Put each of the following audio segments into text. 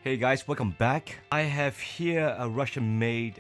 Hey guys, welcome back. I have here a Russian-made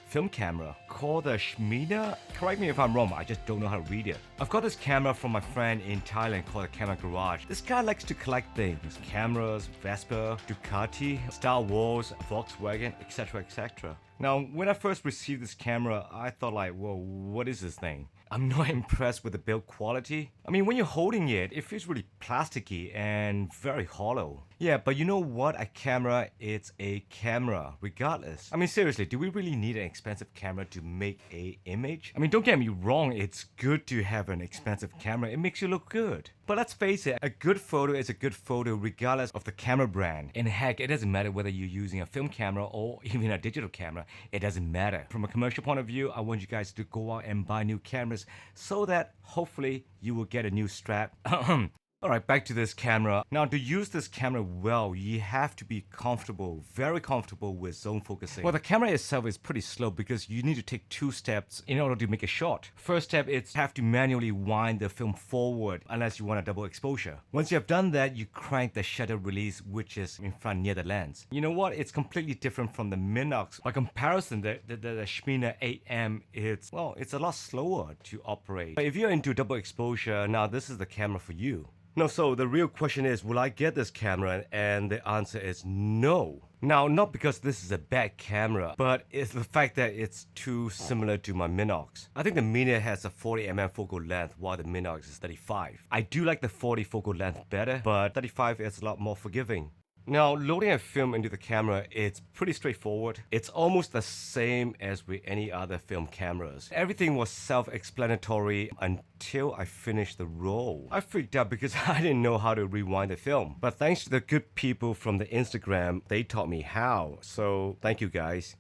film camera called the SMENA. Correct me if I'm wrong, I just don't know how to read it. I've got this camera from my friend in Thailand called the Camera Garage. This guy likes to collect things: cameras, Vespa, Ducati, Star Wars, Volkswagen, etc, etc. Now, when I first received this camera, I thought like, whoa, what is this thing? I'm not impressed with the build quality. I mean, when you're holding it, it feels really plasticky and very hollow. Yeah, but you know what? A camera, it's a camera, regardless. I mean, seriously, do we really need an expensive camera to make an image? I mean, don't get me wrong, it's good to have an expensive camera. It makes you look good. But let's face it, a good photo is a good photo regardless of the camera brand. And heck, it doesn't matter whether you're using a film camera or even a digital camera. It doesn't matter. From a commercial point of view, I want you guys to go out and buy new cameras so that hopefully you will get a new strap. Alright, back to this camera. Now, to use this camera well, you have to be comfortable, very comfortable with zone focusing. Well, the camera itself is pretty slow because you need to take two steps in order to make a shot. First step is have to manually wind the film forward unless you want a double exposure. Once you have done that, you crank the shutter release, which is in front near the lens. You know what? It's completely different from the Minox. By comparison, the SMENA 8M, it's a lot slower to operate. But if you're into double exposure, now this is the camera for you. No, so the real question is, will I get this camera? And the answer is no. Now, not because this is a bad camera, but it's the fact that it's too similar to my Minox. I think the Mini has a 40mm focal length while the Minox is 35. I do like the 40 focal length better, but 35 is a lot more forgiving. Now, loading a film into the camera, it's pretty straightforward. It's almost the same as with any other film cameras. Everything was self-explanatory until I finished the roll. I freaked out because I didn't know how to rewind the film. But thanks to the good people from the Instagram, they taught me how. So, thank you guys.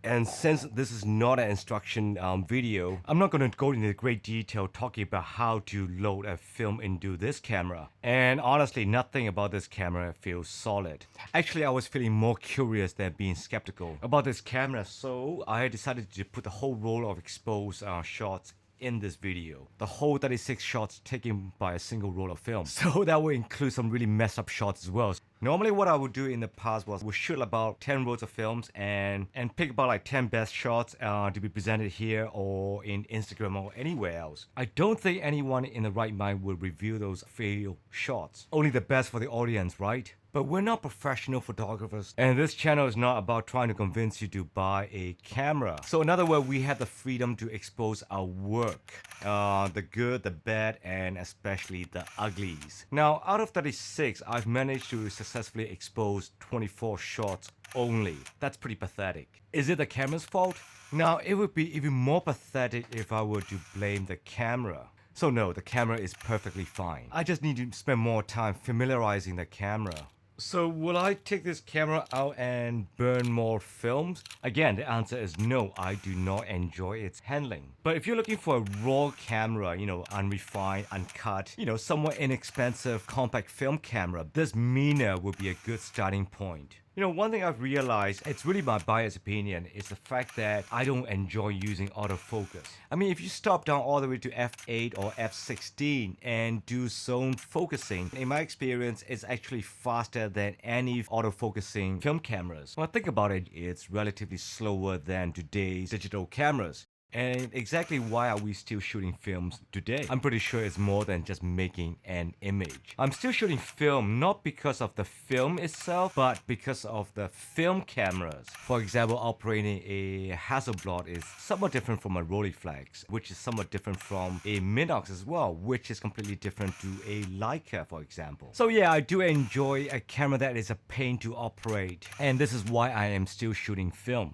And since this is not an instruction video, I'm not going to go into great detail talking about how to load a film into this camera. And honestly, nothing about this camera feels solid. Actually, I was feeling more curious than being skeptical about this camera, so I decided to put the whole roll of exposed shots in this video. The whole 36 shots taken by a single roll of film. So that will include some really messed up shots as well. Normally what I would do in the past was would shoot about 10 rolls of films and pick about like 10 best shots to be presented here or in Instagram or anywhere else. I don't think anyone in the right mind would review those failed shots. Only the best for the audience, right? But we're not professional photographers, and this channel is not about trying to convince you to buy a camera. So in other words, we have the freedom to expose our work, the good, the bad, and especially the uglies. Now, out of 36, I've managed to successfully expose 24 shots only. That's pretty pathetic. Is it the camera's fault? Now, it would be even more pathetic if I were to blame the camera. So no, the camera is perfectly fine. I just need to spend more time familiarizing the camera. So will I take this camera out and burn more films? Again, the answer is no, I do not enjoy its handling. But if you're looking for a raw camera, unrefined, uncut, somewhat inexpensive compact film camera, this SMENA would be a good starting point. One thing I've realized, it's really my biased opinion, is the fact that I don't enjoy using autofocus. I mean, if you stop down all the way to f8 or f16 and do zone focusing, in my experience, it's actually faster than any autofocusing film cameras. Well, think about it, it's relatively slower than today's digital cameras. And exactly why are we still shooting films today? I'm pretty sure it's more than just making an image. I'm still shooting film not because of the film itself, but because of the film cameras. For example, operating a Hasselblad is somewhat different from a Rolleiflex, which is somewhat different from a Minox as well, which is completely different to a Leica, for example. So yeah, I do enjoy a camera that is a pain to operate, and this is why I am still shooting film.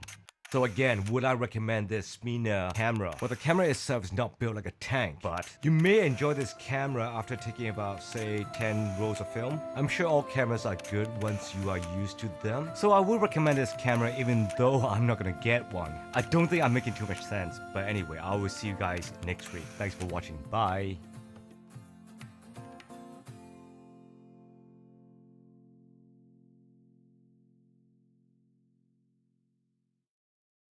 So again, would I recommend this SMENA camera? Well, the camera itself is not built like a tank, but you may enjoy this camera after taking about, say, 10 rolls of film. I'm sure all cameras are good once you are used to them. So I would recommend this camera even though I'm not gonna get one. I don't think I'm making too much sense, but anyway, I will see you guys next week. Thanks for watching. Bye.